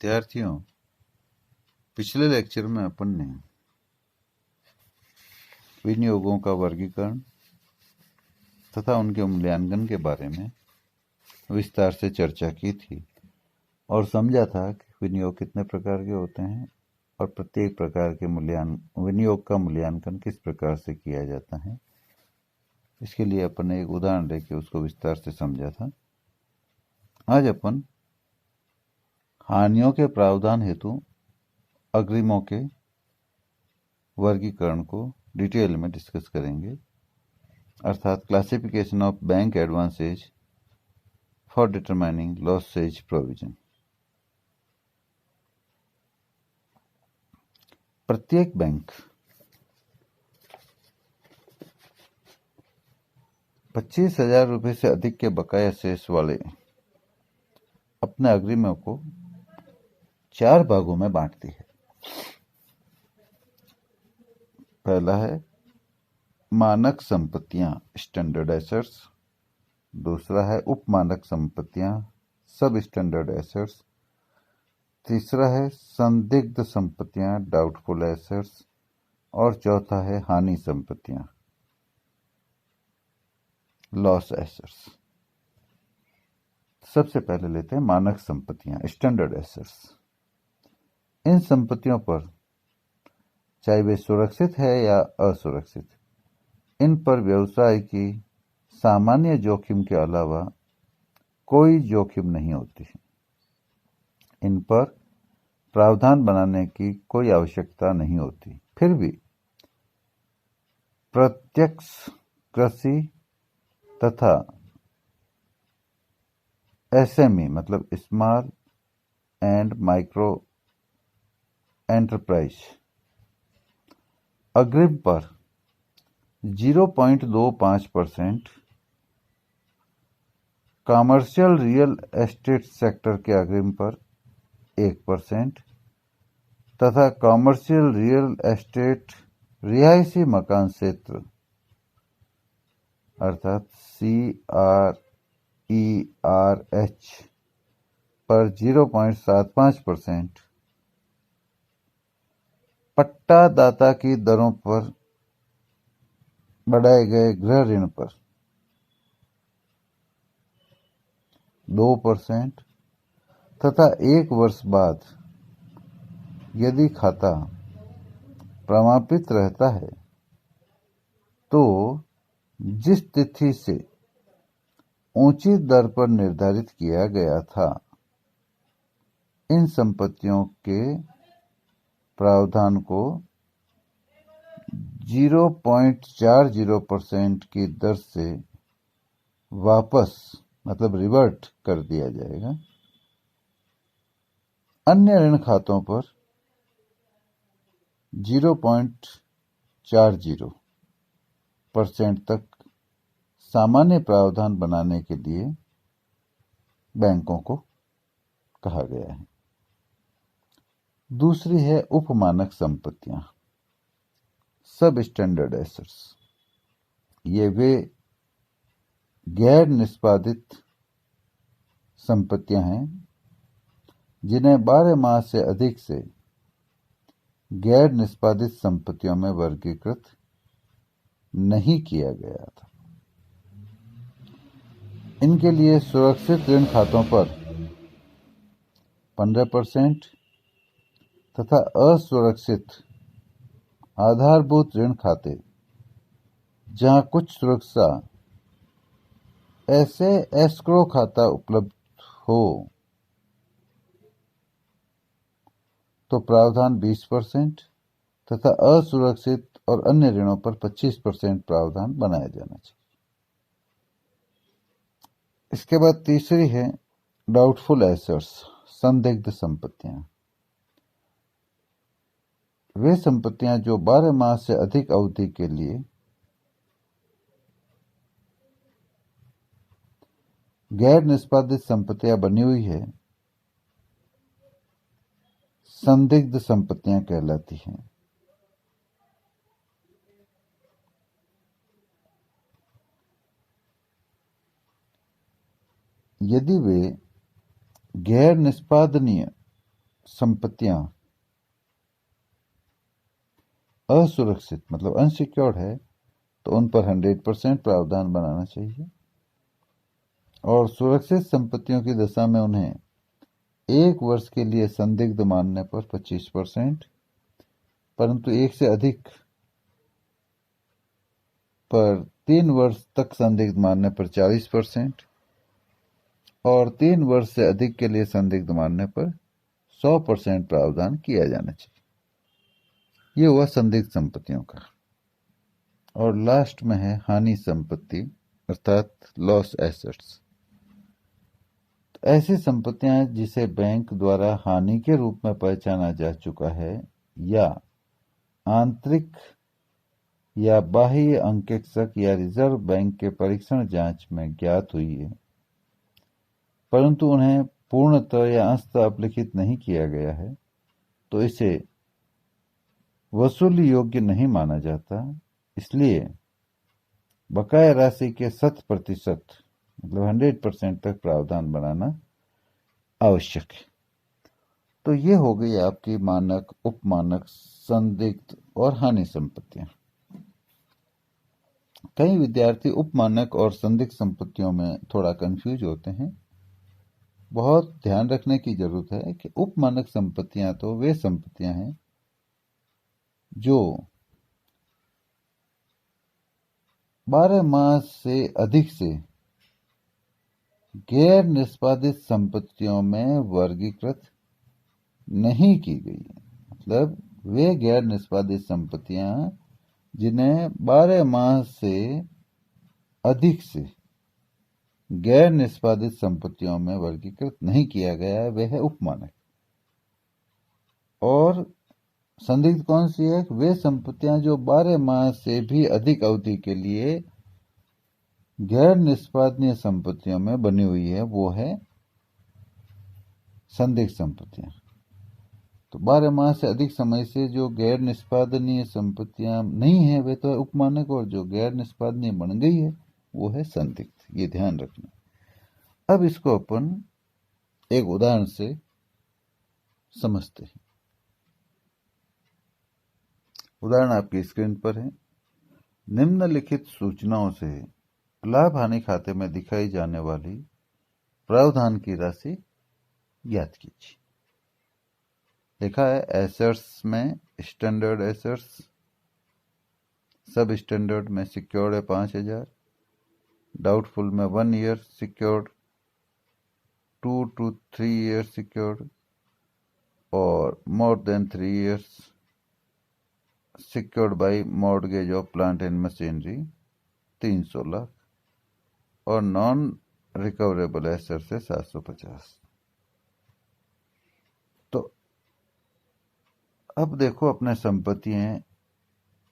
विद्यार्थियों, पिछले लेक्चर में अपन ने विनियोगों का वर्गीकरण तथा उनके मूल्यांकन के बारे में विस्तार से चर्चा की थी और समझा था कि विनियोग कितने प्रकार के होते हैं और प्रत्येक प्रकार के विनियोग का मूल्यांकन किस प्रकार से किया जाता है। इसके लिए अपन ने एक उदाहरण लेके उसको विस्तार से समझा था। आज अपन हानियों के प्रावधान हेतु अग्रिमों के वर्गीकरण को डिटेल में डिस्कस करेंगे, अर्थात classification of bank advances for determining losses provision. प्रत्येक बैंक 25,000 रुपये से अधिक के बकाया शेष वाले अपने अग्रिमों को 4 भागों में बांटती है। पहला है मानक संपत्तियां, स्टैंडर्ड एसेट्स। दूसरा है उपमानक संपत्तियां, सब स्टैंडर्ड एसेट्स। तीसरा है संदिग्ध संपत्तियां, डाउटफुल एसेट्स। और चौथा है हानि संपत्तियां, लॉस एसेट्स। सबसे पहले लेते हैं मानक संपत्तियां, स्टैंडर्ड एसेट्स। इन संपत्तियों पर, चाहे वे सुरक्षित है या असुरक्षित, इन पर व्यवसाय की सामान्य जोखिम के अलावा कोई जोखिम नहीं होती है। इन पर प्रावधान बनाने की कोई आवश्यकता नहीं होती। फिर भी प्रत्यक्ष कृषि तथा एसएमई मतलब स्मॉल एंड माइक्रो एंटरप्राइज अग्रिम पर 0.25%, कॉमर्शियल रियल एस्टेट सेक्टर के अग्रिम पर 1% तथा कॉमर्शियल रियल एस्टेट रिहायशी मकान क्षेत्र अर्थात CRERH पर 0.75%, पट्टादाता की दरों पर बढ़ाए गए गृह ऋण पर 2% तथा 1 वर्ष बाद यदि खाता प्रमाणित रहता है तो जिस तिथि से ऊंची दर पर निर्धारित किया गया था, इन संपत्तियों के प्रावधान को 0.40% की दर से वापस मतलब रिवर्ट कर दिया जाएगा। अन्य ऋण खातों पर 0.40% तक सामान्य प्रावधान बनाने के लिए बैंकों को कहा गया है। दूसरी है उपमानक संपत्तियां, सब स्टैंडर्ड एसेट्स। ये वे गैर निष्पादित संपत्तियां हैं जिन्हें 12 माह से अधिक से गैर निष्पादित संपत्तियों में वर्गीकृत नहीं किया गया था। इनके लिए सुरक्षित ऋण खातों पर 15% तथा असुरक्षित आधारभूत ऋण खाते जहां कुछ सुरक्षा ऐसे एस्क्रो खाता उपलब्ध हो तो प्रावधान 20% तथा असुरक्षित और अन्य ऋणों पर 25% प्रावधान बनाया जाना चाहिए। इसके बाद तीसरी है डाउटफुल एसेट्स, संदिग्ध संपत्तियां। वे संपत्तियां जो 12 माह से अधिक अवधि के लिए गैर निष्पादित संपत्तियां बनी हुई है, संदिग्ध संपत्तियां कहलाती हैं। यदि वे गैर निष्पादनीय संपत्तियां असुरक्षित मतलब अनसिक्योर्ड है तो उन पर 100% प्रावधान बनाना चाहिए, और सुरक्षित संपत्तियों की दशा में उन्हें 1 वर्ष के लिए संदिग्ध मानने पर 25%, परंतु 1 से अधिक पर 3 वर्ष तक संदिग्ध मानने पर 40%, और 3 वर्ष से अधिक के लिए संदिग्ध मानने पर 100% प्रावधान किया जाना चाहिए। ये हुआ संदिग्ध संपत्तियों का। और लास्ट में है हानि संपत्ति अर्थात लॉस एसेट्स। ऐसी संपत्तियां जिसे बैंक द्वारा हानि के रूप में पहचाना जा चुका है या आंतरिक या बाह्य अंकेक्षक या रिजर्व बैंक के परीक्षण जांच में ज्ञात हुई है, परंतु उन्हें पूर्णतः या अंशतः अपलिखित नहीं किया गया है, तो इसे वसूली योग्य नहीं माना जाता। इसलिए बकाया राशि के 100% मतलब 100% तक प्रावधान बनाना आवश्यक है। तो ये हो गई आपकी मानक, उपमानक, संदिग्ध और हानि संपत्तियां। कई विद्यार्थी उपमानक और संदिग्ध संपत्तियों में थोड़ा कंफ्यूज होते हैं। बहुत ध्यान रखने की जरूरत है कि उपमानक संपत्तियां तो वे संपत्तियां हैं जो 12 माह से अधिक से गैर निष्पादित संपत्तियों में वर्गीकृत नहीं की गई है। मतलब वे गैर निष्पादित संपत्तियां जिन्हें 12 माह से अधिक से गैर निष्पादित संपत्तियों में वर्गीकृत नहीं किया गया है, वे है उपमानक। और संदिग्ध कौन सी है? वे संपत्तियां जो 12 माह से भी अधिक अवधि के लिए गैर निष्पादनीय संपत्तियों में बनी हुई है, वो है संदिग्ध संपत्तियां। तो 12 माह से अधिक समय से जो गैर निष्पादनीय संपत्तियां नहीं है वे तो है उपमानक, और जो गैर निष्पादनीय बन गई है वो है संदिग्ध। ये ध्यान रखना। अब इसको अपन एक उदाहरण से समझते हैं। उदाहरण आपकी स्क्रीन पर है। निम्नलिखित सूचनाओं से लाभ हानि खाते में दिखाई जाने वाली प्रावधान की राशि ज्ञात कीजिए। लिखा है एसेट्स में स्टैंडर्ड एसेट्स, सब स्टैंडर्ड में सिक्योर्ड है 5000, डाउटफुल में 1 year secured, 2 to 3 years secured और more than 3 years secured by mortgage of plant and machinery 300 lakh, और नॉन रिकवरेबल एसेट से 750। तो अब देखो अपने संपत्ति हैं,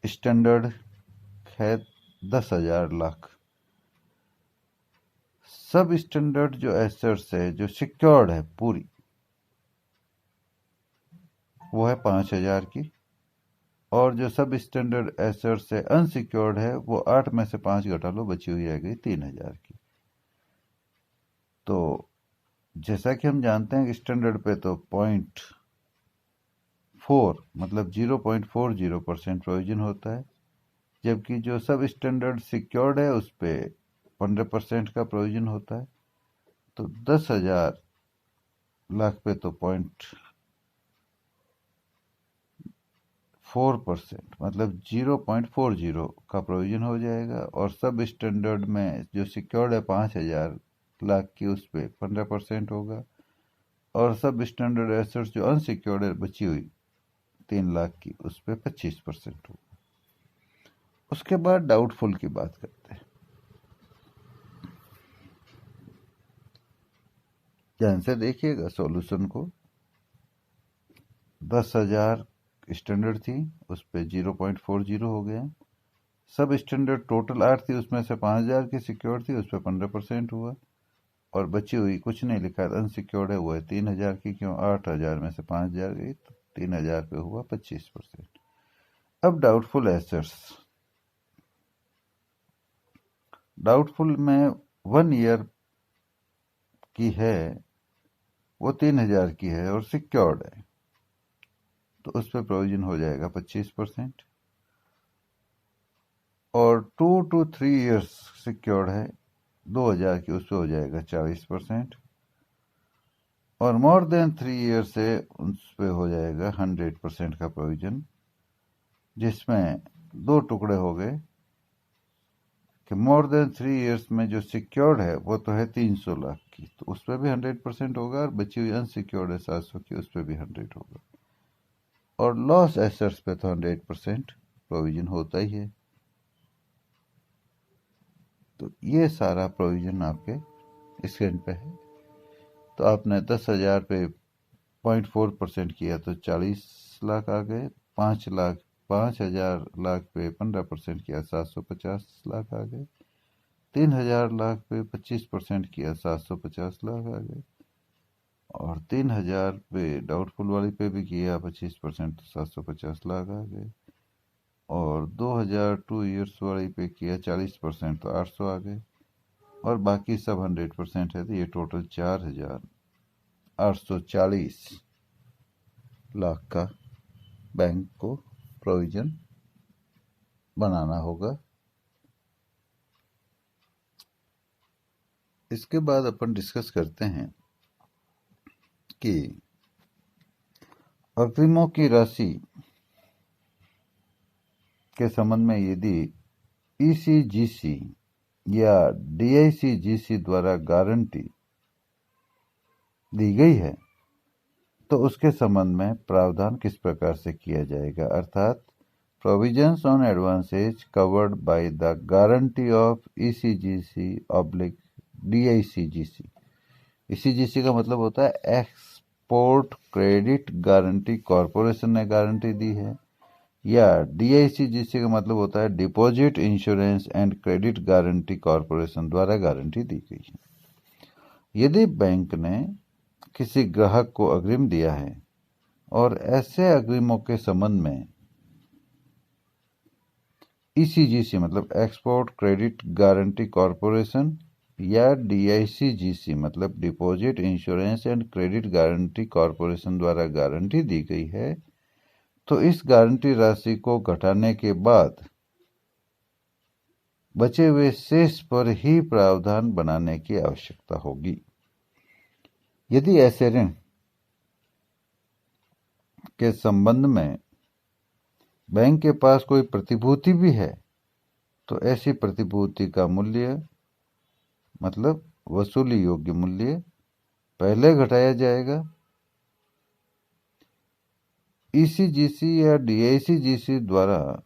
स्टैंडर्ड है 10,000 लाख, सब स्टैंडर्ड जो एसेट्स है जो सिक्योर्ड है पूरी वो है 5,000 की, और जो सब स्टैंडर्ड एसेट्स है अनसिक्योर्ड है वो 8 में से 5 घटा लो, बची हुई रह गई 3,000 की। तो जैसा कि हम जानते हैं कि स्टैंडर्ड पे तो 0.4 मतलब 0.40% प्रोविजन होता है, जबकि जो सब स्टैंडर्ड सिक्योर्ड है उस पे 15% का प्रोविजन होता है। तो 10,000 लाख पे तो 0.4% मतलब 0.40 का प्रोविजन हो जाएगा, और सब स्टैंडर्ड में जो सिक्योर्ड है 5,000 लाख की उस पे 15% होगा, और सब स्टैंडर्ड एसेट्स जो अनसिक्योर्ड है बची हुई 3 लाख की उस पे 25% होगा। उसके बाद डाउटफुल की बात करते हैं। ध्यान से देखिएगा सॉल्यूशन को। 10,000 स्टैंडर्ड थी उस पे 0.40 हो गया, सब स्टैंडर्ड टोटल 8 थी उसमें से 5,000 की सिक्योर थी उस पर 15% हुआ, और बची हुई कुछ नहीं लिखा है अनसिक्योर्ड है वो है 3,000 की, क्यों 8,000 में से 5,000 गई तो 3,000 पे हुआ 25%। अब डाउटफुल एसेट्स, डाउटफुल में 1 ईयर की है वो 3,000 की है और सिक्योर्ड है, तो उस पर प्रोविजन हो जाएगा 25%। और 2 to 3 ईयर्स सिक्योर्ड है 2000 की, उस पर हो जाएगा 40%। और मोर देन 3 ईयर्स है उस पर हो जाएगा 100% का प्रोविजन, जिसमें दो टुकड़े हो गए कि मोर देन 3 ईयर्स में जो सिक्योर्ड है वो तो है 300 लाख की, तो उस पर भी 100% होगा, और बची हुई अनसिक्योर्ड है 700 की, उस पर भी 100 होगा। और लॉस एसेट्स पे तो 100% प्रोविजन होता ही है। तो ये सारा प्रोविजन आपके स्क्रीन पे है। तो आपने 10,000 पे 0.4% किया तो 40 लाख आ गए। 5,000 लाख पे 15% किया 750 लाख आ गए। 3,000 लाख पे 25% किया 750 लाख आ गए। और 3,000 पे डाउटफुल वाली पे भी किया 25% तो 750 लाख आ गए। और 2,000 2 ईयर्स वाली पे किया 40% तो 800 आ गए। और बाकी सब 100% है, तो ये टोटल 4,840 लाख का बैंक को प्रोविजन बनाना होगा। इसके बाद अपन डिस्कस करते हैं कि अग्रिमों की राशि के संबंध में यदि ईसीजीसी या डीआईसीजीसी द्वारा गारंटी दी गई है तो उसके संबंध में प्रावधान किस प्रकार से किया जाएगा, अर्थात provisions on advances covered by the guarantee of ECGC oblique DICGC. ECGC का मतलब होता है एक्सपोर्ट क्रेडिट गारंटी कॉरपोरेशन ने गारंटी दी है, या डीआईसीजीसी का मतलब होता है deposit insurance and credit guarantee corporation द्वारा गारंटी दी गई है। यदि बैंक ने किसी ग्राहक को अग्रिम दिया है और ऐसे अग्रिमों के संबंध में ईसीजीसी मतलब एक्सपोर्ट क्रेडिट गारंटी कॉरपोरेशन या डीआईसीजीसी मतलब deposit insurance and credit guarantee corporation द्वारा गारंटी दी गई है, तो इस गारंटी राशि को घटाने के बाद बचे हुए शेष पर ही प्रावधान बनाने की आवश्यकता होगी। यदि ऐसे ऋण के संबंध में बैंक के पास कोई प्रतिभूति भी है तो ऐसी प्रतिभूति का मूल्य मतलब वसूली योग्य मूल्य पहले घटाया जाएगा। ईसीजीसी या डीआईसीजीसी द्वारा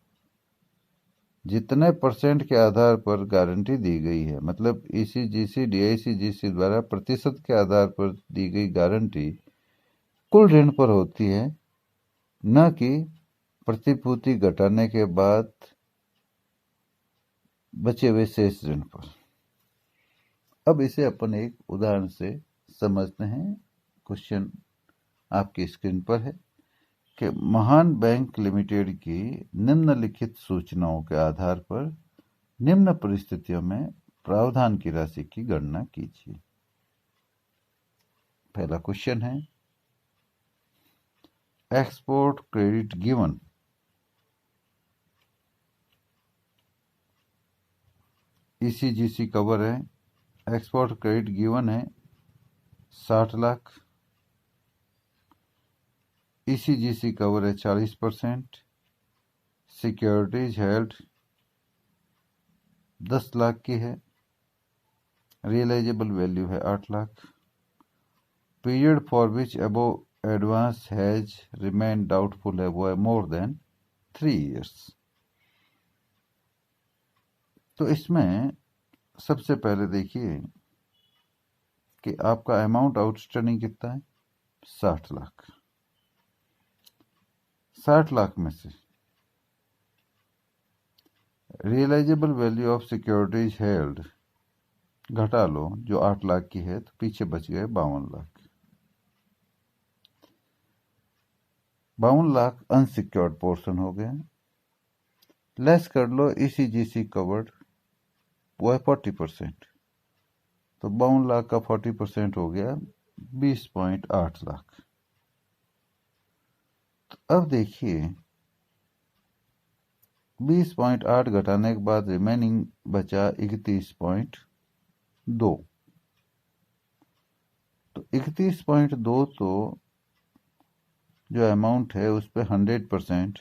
जितने परसेंट के आधार पर गारंटी दी गई है, मतलब ईसीजीसी डीआईसीजीसी द्वारा प्रतिशत के आधार पर दी गई गारंटी कुल ऋण पर होती है, न कि प्रतिभूति घटाने के बाद बचे हुए शेष ऋण पर। अब इसे अपन एक उदाहरण से समझते हैं। क्वेश्चन आपकी स्क्रीन पर है कि महान बैंक लिमिटेड की निम्नलिखित सूचनाओं के आधार पर निम्न परिस्थितियों में प्रावधान की राशि की गणना कीजिए। पहला क्वेश्चन है export credit given ECGC cover है, एक्सपोर्ट क्रेडिट गिवन है 60 लाख, ईसीजीसी कवर है 40%, सिक्योरिटीज हेल्ड 10 लाख की है, रियलाइजेबल वैल्यू है 8 lakh, period for which above advance has remain doubtful है वो है मोर देन 3 ईयर्स। तो इसमें सबसे पहले देखिए कि आपका अमाउंट आउटस्टैंडिंग कितना है 60 लाख। 60 लाख में से realisable value of securities held घटा लो जो 8 लाख की है, तो पीछे बच गए 52 लाख। 52 लाख अनसिक्योर्ड पोर्शन हो गया। लेस कर लो ईसीजीसी कवर्ड वो है 40%, तो 52 लाख का 40% हो गया 20.8 लाख। तो अब देखिए 20.8 घटाने के बाद रिमेनिंग बचा 31.2। तो 31.2 तो जो अमाउंट है उस पर 100%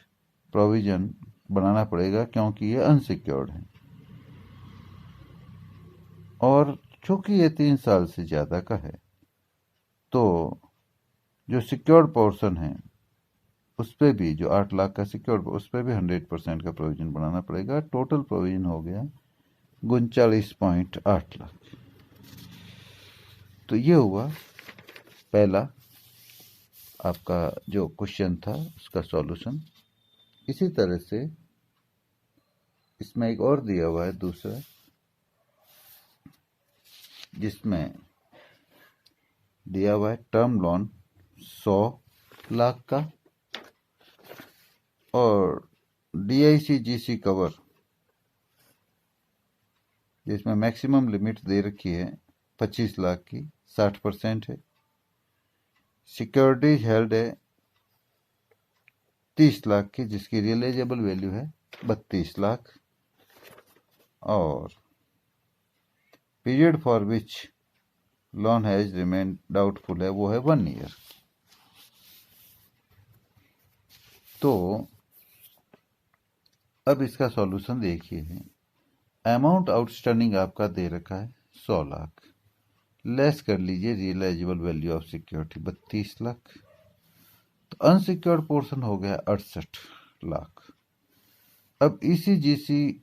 प्रोविजन बनाना पड़ेगा, क्योंकि ये अनसिक्योर्ड है और चूंकि ये 3 साल से ज़्यादा का है, तो जो सिक्योर्ड पोर्शन है उस पर भी, जो 8 लाख का सिक्योर्ड, उस पर भी 100% का प्रोविजन बनाना पड़ेगा। टोटल प्रोविजन हो गया 39.8 लाख। तो ये हुआ पहला आपका जो क्वेश्चन था उसका सॉल्यूशन। इसी तरह से इसमें एक और दिया हुआ है दूसरा, जिसमें दिया हुआ है टर्म लोन 100 लाख का और DICGC कवर, जिसमें मैक्सिमम लिमिट दे रखी है 25 लाख की, 60% है। सिक्योरिटीज हेल्ड है 30 लाख की, जिसकी रियलाइजेबल वैल्यू है 32 लाख, और period for which loan has remain doubtful है, वो है 1 ईयर। तो अब इसका सॉल्यूशन देखिए, अमाउंट आउटस्टैंडिंग आपका दे रखा है 100 लाख, लेस कर लीजिए realisable value of security 32 lakh, तो अनसिक्योर्ड पोर्शन हो गया 68 लाख। अब ECGC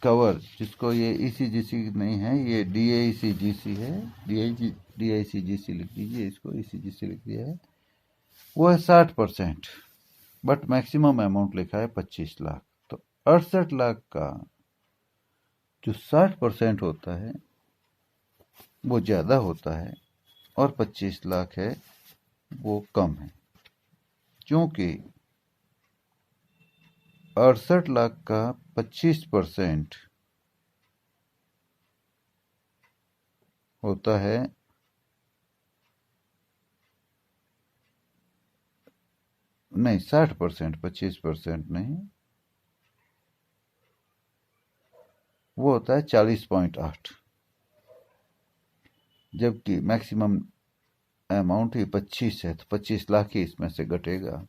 कवर, जिसको ये ECGC नहीं है, ये DICGC है, DICGC लिख दीजिए, इसको ECGC लिख दिया है, वो है 60%, बट मैक्सिमम अमाउंट लिखा है 25 लाख। तो 68 लाख का जो 60% होता है वो ज़्यादा होता है और 25 लाख है वो कम है, क्योंकि 68 लाख का 25% होता है नहीं 60%, 25% नहीं, वो होता है 40.8, जबकि मैक्सिमम अमाउंट ही 25 है, तो 25 लाख ही इसमें से घटेगा,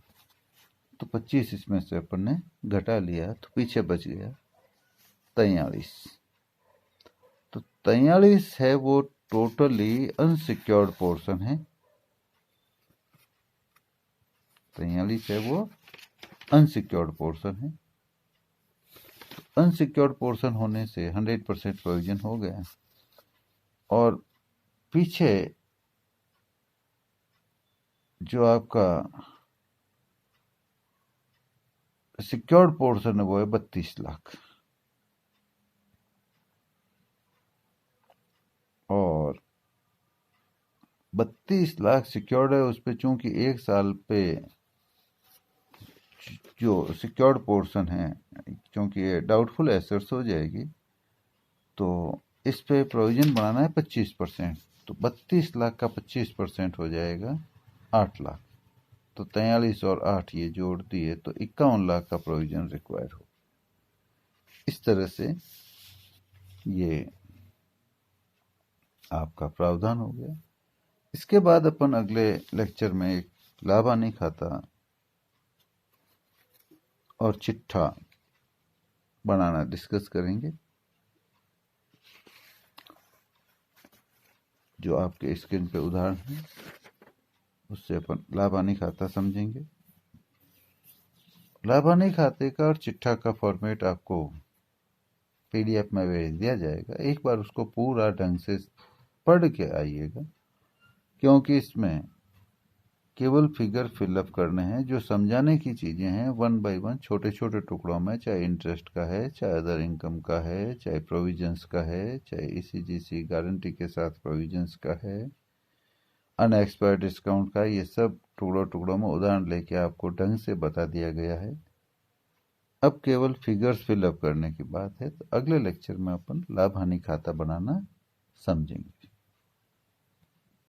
तो 25 इसमें से अपन ने घटा लिया, तो पीछे बच गया 43। तो 43 है वो टोटली अनसिक्योर्ड पोर्शन है, 43 है वो अनसिक्योर्ड पोर्शन है। अनसिक्योर्ड पोर्शन होने से 100% प्रोविजन हो गया, और पीछे जो आपका सिक्योर्ड पोर्शन है वो है 32 लाख, और 32 लाख सिक्योर्ड है, उस पे चूंकि 1 साल पे जो सिक्योर्ड पोर्शन है, क्योंकि ये डाउटफुल एसेट्स हो जाएगी, तो इस पे प्रोविजन बनाना है 25%, तो 32 लाख का 25% हो जाएगा 8 लाख, तो 43 और 8 ये जोड़ दिए तो 51 लाख का प्रोविजन रिक्वायर हो। इस तरह से ये आपका प्रावधान हो गया। इसके बाद अपन अगले लेक्चर में एक लाभ हानि खाता और चिट्ठा बनाना डिस्कस करेंगे, जो आपके स्क्रीन पे उदाहरण है, उससे अपन लाभ हानि खाता समझेंगे। लाभ हानि खाते का और चिट्ठा का फॉर्मेट आपको PDF में भेज दिया जाएगा, एक बार उसको पूरा ढंग से पढ़ के आइएगा, क्योंकि इसमें केवल फिगर फिलअप करने हैं, जो समझाने की चीज़ें हैं 1 बाय 1 छोटे छोटे टुकड़ों में, चाहे इंटरेस्ट का है, चाहे अदर इनकम का है, चाहे प्रोविजंस का है, चाहे ECGC गारंटी के साथ प्रोविजंस का है, अनएक्सपायर्ड डिस्काउंट का, ये सब टुकड़ों टुकड़ों में उदाहरण लेके आपको ढंग से बता दिया गया है। अब केवल फिगर्स फिलअप करने की बात है, तो अगले लेक्चर में अपन लाभ हानि खाता बनाना समझेंगे।